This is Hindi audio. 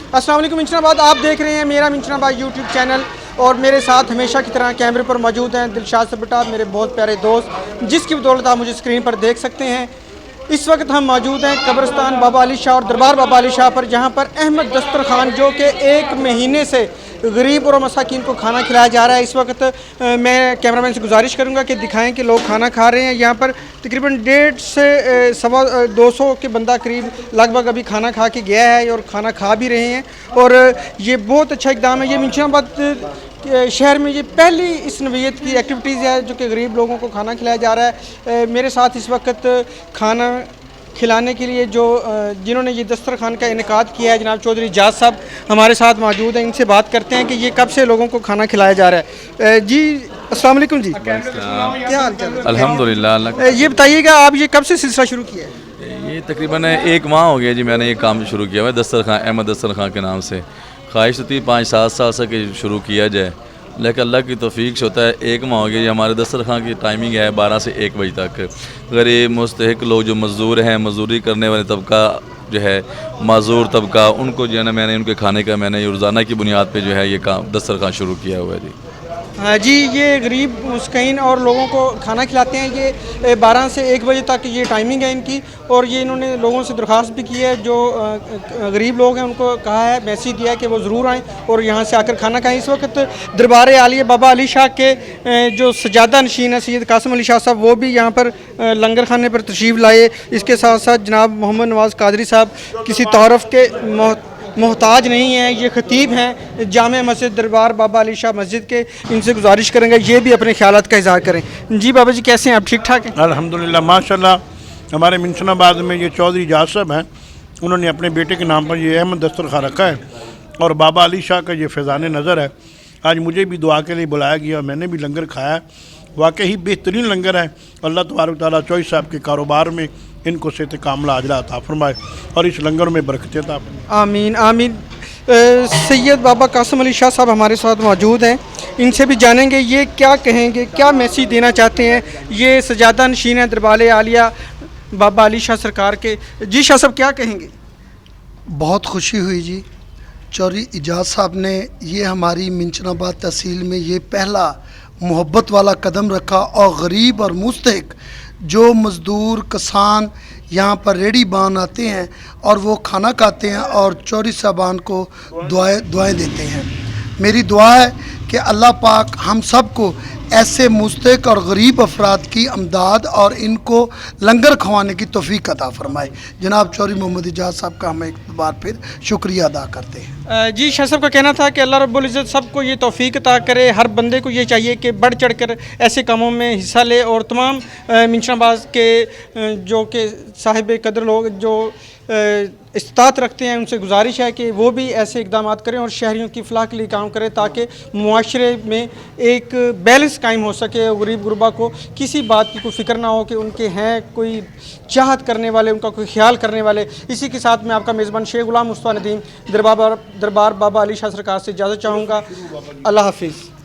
अस्सलाम वालेकुम मिंचनाबाद, आप देख रहे हैं मेरा मिंचनाबाद यूट्यूब चैनल और मेरे साथ हमेशा की तरह कैमरे पर मौजूद हैं दिलशाद सबटा, मेरे बहुत प्यारे दोस्त, जिसकी बदौलत आप मुझे स्क्रीन पर देख सकते हैं। इस वक्त हम मौजूद हैं कब्रिस्तान बाबा अली शाह और दरबार बाबा अली शाह पर, जहाँ पर अहमद दस्तरखान जो कि 1 महीने से गरीब और मसाकिन को खाना खिलाया जा रहा है। इस वक्त मैं कैमरामैन से गुजारिश करूंगा कि दिखाएं कि लोग खाना खा रहे हैं। यहाँ पर तकरीबन 150 से 200 के बंदा करीब लगभग अभी खाना खा के गया है और खाना खा भी रहे हैं और ये बहुत अच्छा इक़दाम है। ये मिंचनाबाद शहर में ये पहली इस नवीयत की एक्टिविटीज़ है जो कि गरीब लोगों को खाना खिलाया जा रहा है। मेरे साथ इस वक्त खाना खिलाने के लिए जिन्होंने ये दस्तरखान का इनेकाद किया है, जनाब चौधरी जाज साहब हमारे साथ मौजूद हैं। इनसे बात करते हैं कि ये कब से लोगों को खाना खिलाया जा रहा है। जी अस्सलाम वालेकुम जी, क्या हाल चाल है? अल्हम्दुलिल्लाह। ये बताइएगा आप ये कब से सिलसिला शुरू किया है? ये तकरीबन 1 माह हो गया जी, मैंने ये काम शुरू किया हुआ है दस्तरखान, अहमद दस्तरखान के नाम से। ख्वाहिश तो थी 5-7 साल से कि शुरू किया जाए, लेकिन अल्लाह की तौफीक से होता है 1 माह हो गया। ये हमारे दस्तरखान की टाइमिंग है 12 से 1 बजे तक। गरीब मुस्तहिक लोग जो मज़दूर हैं, मज़दूरी करने वाले तबका जो है, माजूर तबका, उनको जो है ना मैंने उनके खाने का मैंने रोज़ाना की बुनियाद पे जो है ये काम दस्तरखान शुरू किया हुआ है जी। हाँ जी, ये गरीब मुस्किन और लोगों को खाना खिलाते हैं। ये 12 से 1 बजे तक ये टाइमिंग है इनकी और ये इन्होंने लोगों से दरख्वास्त भी की है, जो गरीब लोग हैं उनको कहा है, मैसेज दिया है कि वो ज़रूर आएँ और यहाँ से आकर खाना खाएँ। इस वक्त दरबार आलिया बाबा अली शाह के जो सजादा नशीन है सैयद कासिम अली शाह साहब, वो भी यहाँ पर लंगर खाने पर तशरीफ़ लाए। इसके साथ साथ जनाब मोहम्मद नवाज़ कादरी साहब किसी तौरफ़ के मोहताज नहीं है, ये खतीब हैं जामे मस्जिद दरबार बाबा अली शाह मस्जिद के। इनसे गुजारिश करेंगे ये भी अपने ख्यालात का इज़हार करें। जी बाबा जी, कैसे हैं आप? ठीक ठाक हैं? अल्हम्दुलिल्लाह माशाल्लाह। हमारे मिंचनाबाद में ये चौधरी जाज साहब हैं, उन्होंने अपने बेटे के नाम पर ये अहमद दस्तरखान रखा है और बाबा अली शाह का ये फैज़ान नज़र है। आज मुझे भी दुआ के लिए बुलाया गया, मैंने भी लंगर खाया। वाकई बेहतरीन लंगर है। अल्लाह तबारक तआला चौधरी साहब के कारोबार में इनको सेहत कामला अजरा अता फरमाए और इस लंगर में बरकत अता फरमाए। आमीन आमीन। सैयद बाबा कासिम अली शाह साहब हमारे साथ मौजूद हैं, इनसे भी जानेंगे ये क्या कहेंगे, क्या मैसेज देना चाहते हैं। ये सजादा नशीन है दरबार आलिया बाबा अली शाह सरकार के। जी शाह साहब, क्या कहेंगे? बहुत खुशी हुई जी, चौधरी इजाज़ साहब ने ये हमारी मिंचनाबाद तहसील में ये पहला मोहब्बत वाला कदम रखा और गरीब और मुस्तहिक जो मज़दूर किसान यहाँ पर रेडी बान आते हैं और वो खाना खाते हैं और चौधरी साहबान को दुआएं देते हैं। मेरी दुआ है कि अल्लाह पाक हम सब को ऐसे मुस्तहिक और गरीब अफराद की अमदाद और इनको लंगर खवाने की तौफीक अता फरमाए। जनाब चौधरी मोहम्मद इजाज़ साहब का हम एक बार फिर शुक्रिया अदा करते हैं। जी शाह साहब का कहना था कि अल्लाह रब्बुल इज़्ज़त सबको ये तौफीक अता करे। हर बंदे को ये चाहिए कि बढ़ चढ़ कर ऐसे कामों में हिस्सा ले और तमाम मिंचनाबाद के जो कि साहिब कदर लोग जो इस्तात रखते हैं, उनसे गुजारिश है कि वो भी ऐसे इक़दाम करें और शहरियों की फ़लाह के लिए काम करें, ताकि मुआशरे में एक बैलेंस कायम हो सके। गरीब गुरबा को किसी बात की कोई फ़िक्र ना हो कि उनके हैं कोई चाहत करने वाले, उनका कोई ख्याल करने वाले। इसी के साथ मैं आपका मेज़बान शेख गुलाम मुस्तफ़ा नदीम दरबार बाबा अली शाह सरकार से इजाज़त चाहूँगा। अल्लाह हाफिज़।